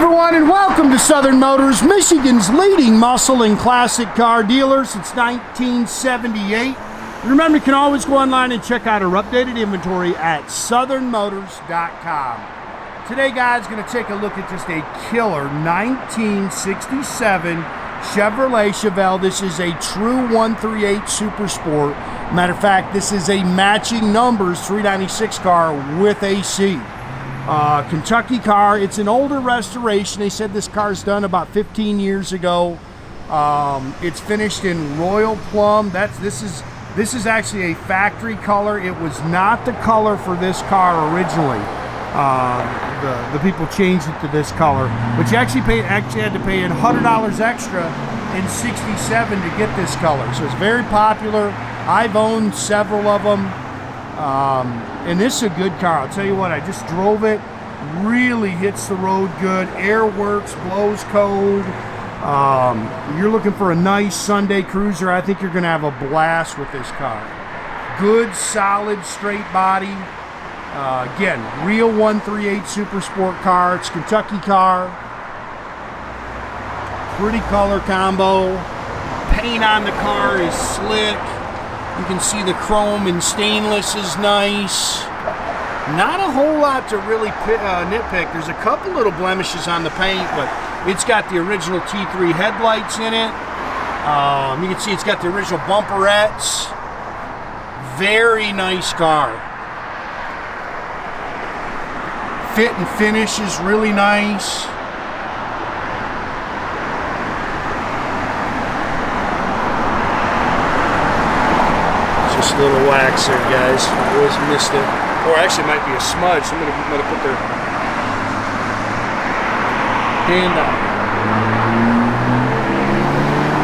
everyone, and welcome to Southern Motors, Michigan's leading muscle and classic car dealer since 1978. Remember, you can always go online and check out our updated inventory at southernmotors.com. Today, guys, going to take a look at just a killer 1967 Chevrolet Chevelle. This is a true 138 Super Sport. Matter of fact, this is a matching numbers 396 car with AC. Kentucky car. It's an older restoration. They said this car's done about 15 years ago. It's finished in royal plum. This is actually a factory color. It was not the color for this car originally. The people changed it to this color, but you actually had to pay $100 extra in '67 to get this color. So it's very popular. I've owned several of them. And this is a good car. I'll tell you what, I just drove it. Really hits the road good. Air works, blows cold. You're looking for a nice Sunday cruiser. I think you're going to have a blast with this car. Good, solid, straight body. Again, real 138 Super Sport car. It's a Kentucky car. Pretty color combo. Paint on the car is slick. You can see the chrome and stainless is nice. Not a whole lot to really nitpick. There's a couple little blemishes on the paint, but it's got the original T3 headlights in it. You can see it's got the original bumperettes. Very nice car. Fit and finish is really nice. Just a little wax there, guys. I always missed it. Or actually, it might be a smudge. Somebody might have put their hand on it.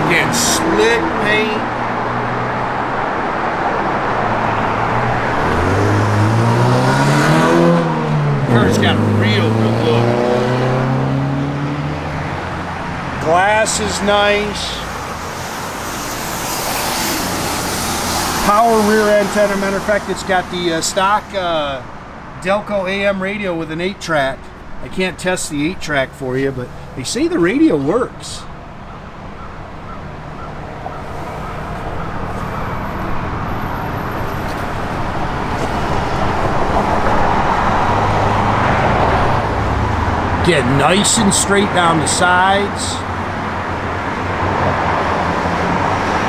Again, slick paint. Car's got a real good look. Glass is nice. Power rear antenna. Matter of fact, it's got the stock Delco AM radio with an 8-track. I can't test the 8-track for you, but they say the radio works. Get nice and straight down the sides.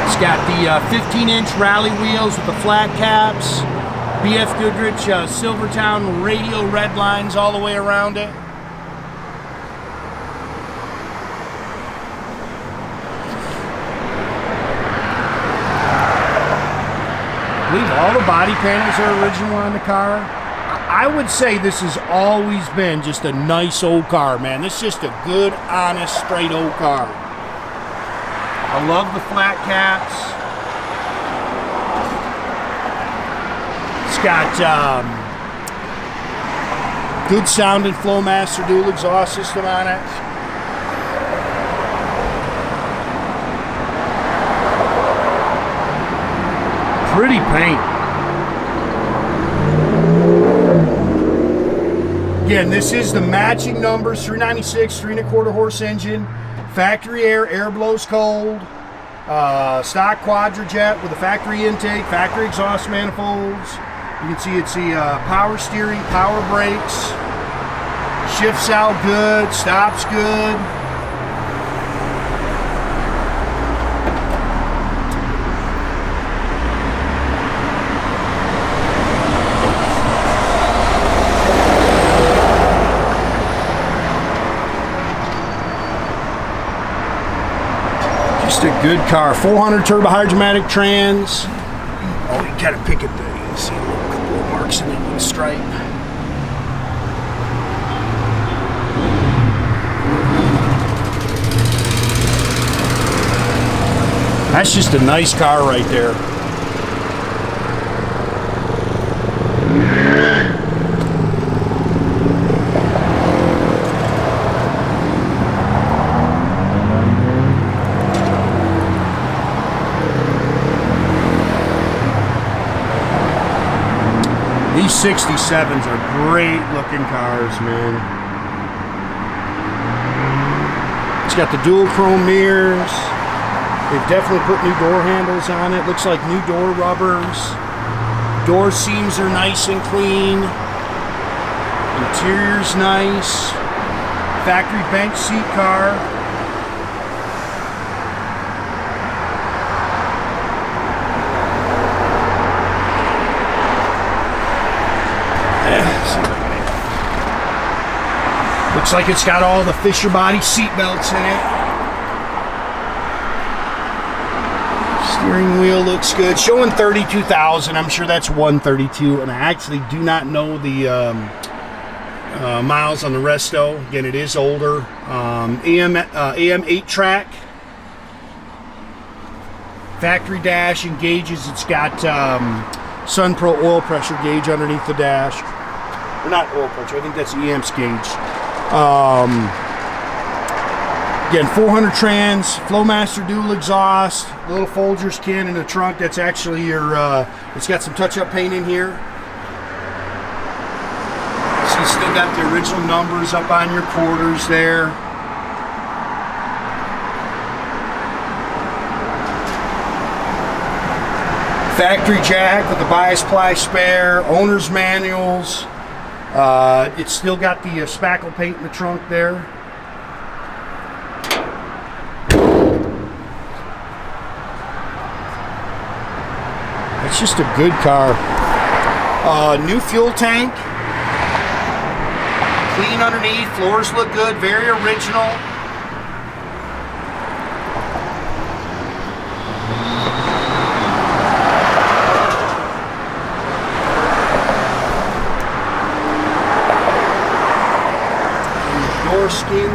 It's got the 15-inch rally wheels with the flat caps. BF Goodrich Silvertown radial red lines all the way around it. I believe all the body panels are original on the car. I would say this has always been just a nice old car, man. This is just a good, honest, straight old car. I love the flat caps. It's got good sounding Flowmaster dual exhaust system on it. Pretty paint. Again, this is the matching numbers, 396, 3¼ horse engine, factory air blows cold, stock quadrajet with a factory intake, factory exhaust manifolds. You can see it's the power steering, power brakes, shifts out good, stops good. Just a good car. 400 turbohydramatic trans. Oh, you gotta pick it there. You can see a couple of marks in it with a stripe. That's just a nice car right there. These 67s are great looking cars, man. got the dual chrome mirrors. They've definitely put new door handles on it. Looks like new door rubbers. Door seams are nice and clean. Interior's nice. Factory bench seat car. Looks like it's got all the Fisher body seat belts in it. Steering wheel looks good. Showing 32,000. I'm sure that's 132. And I actually do not know the miles on the resto. Again, it is older. AM 8-track. Factory dash and gauges. It's got SunPro oil pressure gauge underneath the dash. Or not oil pressure. I think that's the EMS gauge. Again, 400 trans, Flowmaster dual exhaust, little Folgers can in the trunk. That's actually your, it's got some touch-up paint in here. So you still got the original numbers up on your quarters there. Factory jack with the bias ply spare, owner's manuals. It's still got the spackle paint in the trunk there. It's just a good car. New fuel tank. Clean underneath. Floors look good. Very original. Door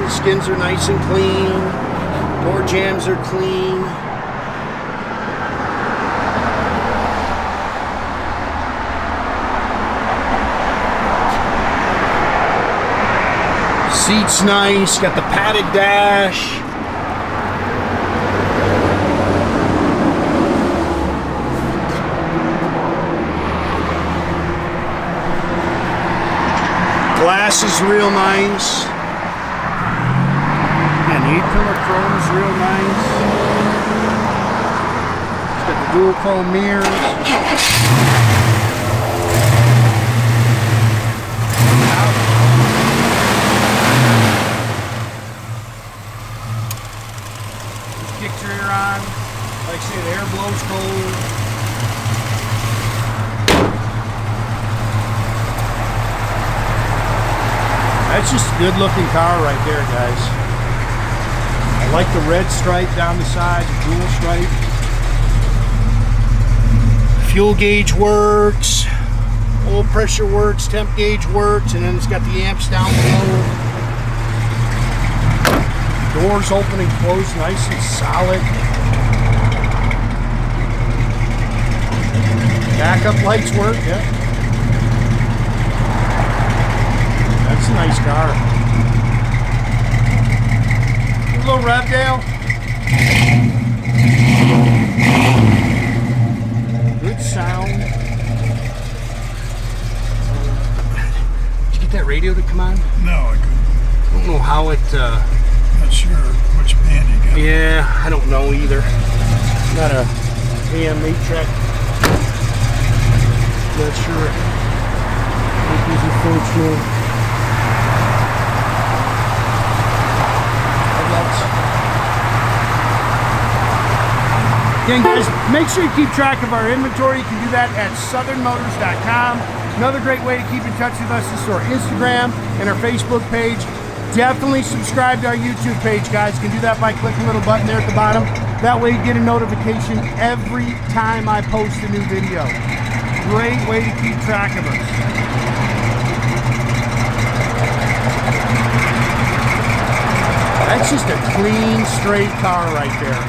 skins are nice and clean. Door jambs are clean. Seats nice. Got the padded dash. Glass is real nice. And the 8-pillar chrome is real nice. It's got the dual chrome mirrors. Kick your air on. Like I say, the air blows cold. That's just a good looking car right there, guys. I like the red stripe down the side, the dual stripe. Fuel gauge works, oil pressure works, temp gauge works, and then it's got the amps down below. Doors open and close nice and solid. Backup lights work, yeah. That's a nice car. A little rev, Dale. Good sound. Did you get that radio to come on? No, I couldn't. I don't know how it... Not sure which band you got. Yeah, I don't know either. Not a AM 8-track. Not sure. I think these are functional. Again, guys, make sure you keep track of our inventory. You can do that at southernmotors.com. Another great way to keep in touch with us is through our Instagram and our Facebook page. Definitely subscribe to our YouTube page, guys. You can do that by clicking the little button there at the bottom. That way you get a notification every time I post a new video. Great way to keep track of us. That's just a clean, straight car right there.